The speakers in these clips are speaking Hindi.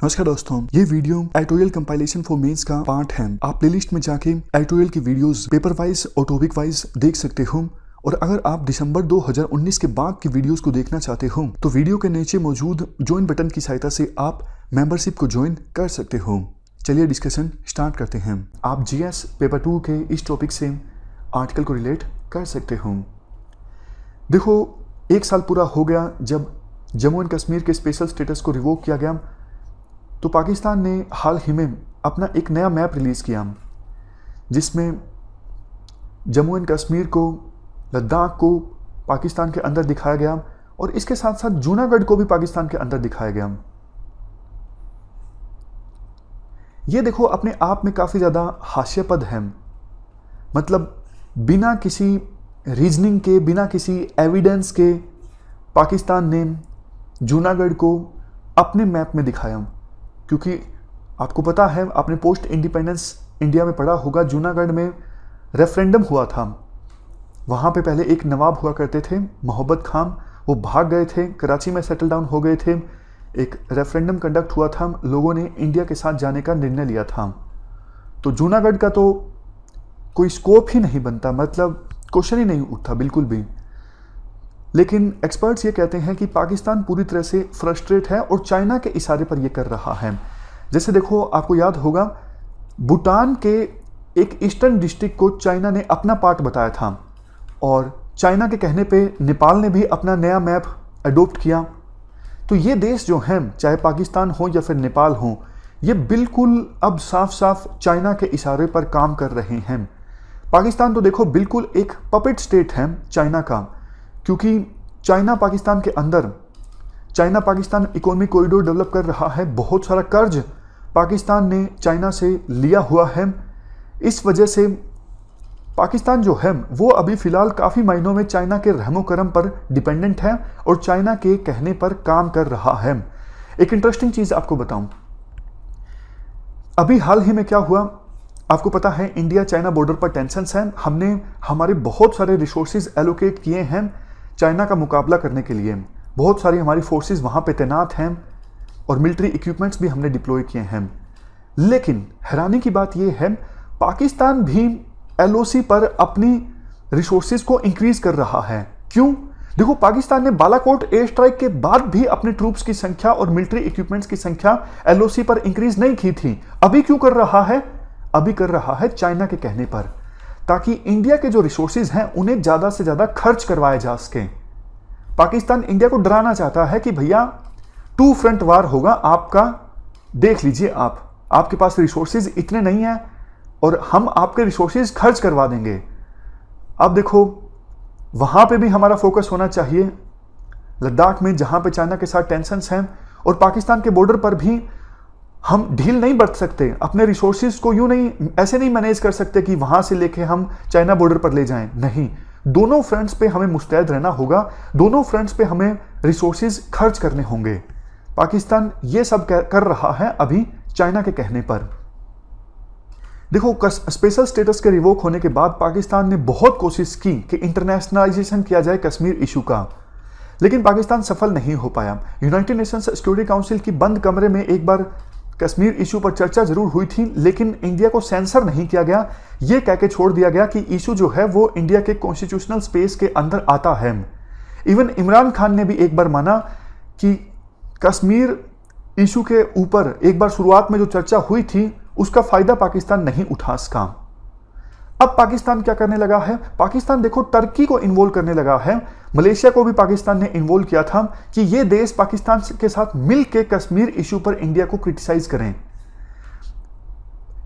नमस्कार दोस्तों, ये video editorial compilation for mains का पार्ट है। आप प्लेलिस्ट में जाके एडिटोरियल की वीडियोस पेपर वाइज और टॉपिक वाइज देख सकते हो। और अगर आप दिसंबर 2019 के बाद की वीडियोस को देखना चाहते हो तो वीडियो के नीचे मौजूद ज्वाइन बटन की सहायता से आप मेंबरशिप को ज्वाइन कर सकते हो। चलिए डिस्कशन स्टार्ट करते हैं। आप जीएस पेपर 2 के इस टॉपिक से आर्टिकल को रिलेट कर सकते हो। देखो, 1 साल पूरा हो गया जब जम्मू एंड कश्मीर के स्पेशल स्टेटस को रिवोक किया गया, तो पाकिस्तान ने हाल ही में अपना एक नया मैप रिलीज़ किया जिसमें जम्मू एंड कश्मीर को, लद्दाख को पाकिस्तान के अंदर दिखाया गया और इसके साथ साथ जूनागढ़ को भी पाकिस्तान के अंदर दिखाया गया। ये देखो अपने आप में काफ़ी ज़्यादा हास्यास्पद है। मतलब बिना किसी रीजनिंग के, बिना किसी एविडेंस के पाकिस्तान ने जूनागढ़ को अपने मैप में दिखाया। क्योंकि आपको पता है, आपने पोस्ट इंडिपेंडेंस इंडिया में पढ़ा होगा, जूनागढ़ में रेफरेंडम हुआ था। वहाँ पे पहले एक नवाब हुआ करते थे, मोहब्बत खान, वो भाग गए थे, कराची में सेटल डाउन हो गए थे। एक रेफरेंडम कंडक्ट हुआ था, लोगों ने इंडिया के साथ जाने का निर्णय लिया था। तो जूनागढ़ का तो कोई स्कोप ही नहीं बनता, मतलब क्वेश्चन ही नहीं उठता बिल्कुल भी। लेकिन एक्सपर्ट्स ये कहते हैं कि पाकिस्तान पूरी तरह से फ्रस्ट्रेट है और चाइना के इशारे पर ये कर रहा है। जैसे देखो, आपको याद होगा, भूटान के एक ईस्टर्न डिस्ट्रिक्ट को चाइना ने अपना पार्ट बताया था और चाइना के कहने पे नेपाल ने भी अपना नया मैप अडोप्ट किया। तो ये देश जो हैं, चाहे पाकिस्तान हो या फिर नेपाल हो, ये बिल्कुल अब साफ साफ चाइना के इशारे पर काम कर रहे हैं। पाकिस्तान तो देखो बिल्कुल एक पपेट स्टेट है चाइना का, क्योंकि चाइना पाकिस्तान के अंदर, China Pakistan economic corridor develop कर रहा है। बहुत सारा कर्ज पाकिस्तान ने चाइना से लिया हुआ है। इस वजह से पाकिस्तान जो है वो अभी फ़िलहाल काफ़ी मायनों में चाइना के रहमो करम पर डिपेंडेंट है और चाइना के कहने पर काम कर रहा है। एक इंटरेस्टिंग चीज़ आपको बताऊं, अभी हाल ही में क्या हुआ, आपको पता है इंडिया चाइना बॉर्डर पर टेंशन्स हैं। हमने हमारे बहुत सारे रिसोर्सेज एलोकेट किए हैं चाइना का मुकाबला करने के लिए। बहुत सारी हमारी फोर्सेस वहाँ पे तैनात हैं और मिलिट्री इक्विपमेंट्स भी हमने डिप्लॉय किए हैं। लेकिन हैरानी की बात यह है, पाकिस्तान भी एलओसी पर अपनी रिसोर्सेज को इंक्रीज कर रहा है। क्यों? देखो, पाकिस्तान ने बालाकोट एयर स्ट्राइक के बाद भी अपने ट्रूप्स की संख्या और मिलिट्री इक्विपमेंट्स की संख्या एलओसी पर इंक्रीज नहीं की थी। अभी क्यों कर रहा है? अभी कर रहा है चाइना के कहने पर, ताकि इंडिया के जो रिसोर्सेज हैं उन्हें ज्यादा से ज्यादा खर्च करवाए जा सके। पाकिस्तान इंडिया को डराना चाहता है कि भैया 2 फ्रंट वार होगा आपका, देख लीजिए, आपके पास रिसोर्सेज इतने नहीं हैं और हम आपके रिसोर्सेज खर्च करवा देंगे। अब देखो, वहां पे भी हमारा फोकस होना चाहिए, लद्दाख में जहां पे चाइना के साथ टेंशन्स हैं, और पाकिस्तान के बॉर्डर पर भी हम ढील नहीं बरत सकते। अपने रिसोर्सेज को यूं नहीं, ऐसे नहीं मैनेज कर सकते कि वहां से लेके हम चाइना बॉर्डर पर ले जाएं। नहीं, दोनों फ्रंट्स पे हमें मुस्तैद रहना होगा, दोनों फ्रंट्स पे हमें रिसोर्सेज खर्च करने होंगे। पाकिस्तान ये सब कर रहा है अभी चाइना के कहने पर। देखो, स्पेशल स्टेटस के रिवोक होने के बाद पाकिस्तान ने बहुत कोशिश की कि इंटरनेशनलाइजेशन किया जाए कश्मीर इशू का, लेकिन पाकिस्तान सफल नहीं हो पाया। यूनाइटेड नेशंस सिक्योरिटी काउंसिल की बंद कमरे में एक बार कश्मीर इशू पर चर्चा जरूर हुई थी, लेकिन इंडिया को सेंसर नहीं किया गया। यह कह के छोड़ दिया गया कि इशू जो है वो इंडिया के कॉन्स्टिट्यूशनल स्पेस के अंदर आता है। इवन इमरान खान ने भी एक बार माना कि कश्मीर इशू के ऊपर एक बार शुरुआत में जो चर्चा हुई थी उसका फायदा पाकिस्तान नहीं उठा सका। अब पाकिस्तान क्या करने लगा है? पाकिस्तान देखो टर्की को इन्वॉल्व करने लगा है, मलेशिया को भी पाकिस्तान ने इन्वॉल्व किया था कि ये देश पाकिस्तान के साथ मिलकर कश्मीर इशू पर इंडिया को क्रिटिसाइज करें।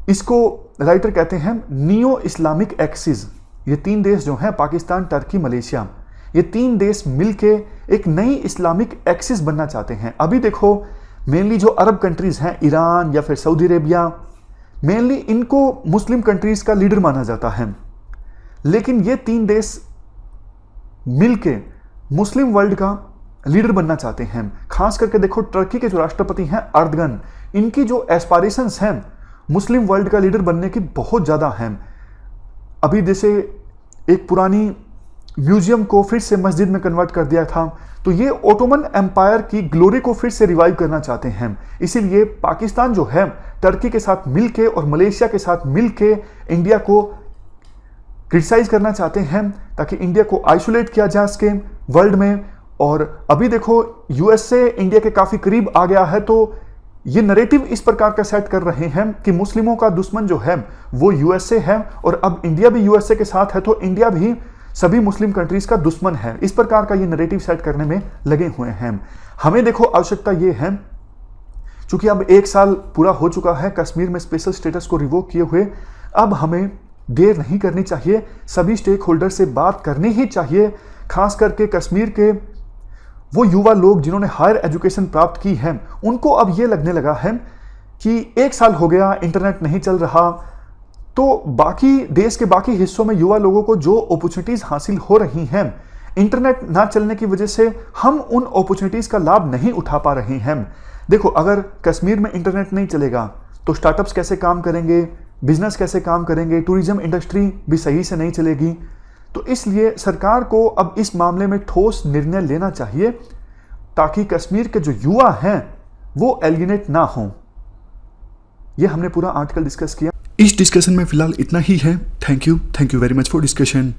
इसको राइटर कहते हैं नियो इस्लामिक एक्सिस। ये 3 देश जो हैं, पाकिस्तान, टर्की, मलेशिया, ये 3 देश मिलकर एक नई इस्लामिक एक्सिस बनना चाहते हैं। अभी देखो, मेनली जो अरब कंट्रीज हैं, ईरान या फिर सऊदी अरेबिया, मेनली इनको मुस्लिम कंट्रीज का लीडर माना जाता है। लेकिन ये 3 देश मिलके मुस्लिम वर्ल्ड का लीडर बनना चाहते हैं। खास करके देखो, टर्की के जो राष्ट्रपति हैं अर्दगन, इनकी जो एस्पायरेशंस हैं मुस्लिम वर्ल्ड का लीडर बनने की बहुत ज़्यादा हैं। अभी जैसे एक पुरानी म्यूजियम को फिर से मस्जिद में कन्वर्ट कर दिया था। तो ये ओटोमन एम्पायर की ग्लोरी को फिर से रिवाइव करना चाहते हैं। इसीलिए पाकिस्तान जो है टर्की के साथ मिलके और मलेशिया के साथ मिलके इंडिया को क्रिटिसाइज करना चाहते हैं, ताकि इंडिया को आइसोलेट किया जा सके वर्ल्ड में। और अभी देखो यूएसए इंडिया के काफी करीब आ गया है, तो ये नरेटिव इस प्रकार का सेट कर रहे हैं कि मुस्लिमों का दुश्मन जो है वो यूएसए है, और अब इंडिया भी यूएसए के साथ है तो इंडिया भी सभी मुस्लिम कंट्रीज का दुश्मन है। इस प्रकार का ये नरेटिव सेट करने में लगे हुए हैं। हमें देखो आवश्यकता ये है, चूंकि अब 1 साल पूरा हो चुका है कश्मीर में स्पेशल स्टेटस को रिवोक किए हुए, अब हमें देर नहीं करनी चाहिए, सभी स्टेक होल्डर से बात करनी ही चाहिए। खास करके कश्मीर के वो युवा लोग जिन्होंने हायर एजुकेशन प्राप्त की है, उनको अब ये लगने लगा है कि 1 साल हो गया इंटरनेट नहीं चल रहा, तो बाकी देश के बाकी हिस्सों में युवा लोगों को जो अपॉर्चुनिटीज हासिल हो रही हैं, इंटरनेट ना चलने की वजह से हम उन अपॉर्चुनिटीज का लाभ नहीं उठा पा रहे हैं। देखो, अगर कश्मीर में इंटरनेट नहीं चलेगा तो स्टार्टअप्स कैसे काम करेंगे, बिजनेस कैसे काम करेंगे, टूरिज्म इंडस्ट्री भी सही से नहीं चलेगी। तो इसलिए सरकार को अब इस मामले में ठोस निर्णय लेना चाहिए, ताकि कश्मीर के जो युवा हैं वो एलियनेट ना हों। ये हमने पूरा आर्टिकल डिस्कस किया। इस डिस्कशन में फिलहाल इतना ही है। Thank you very much for discussion.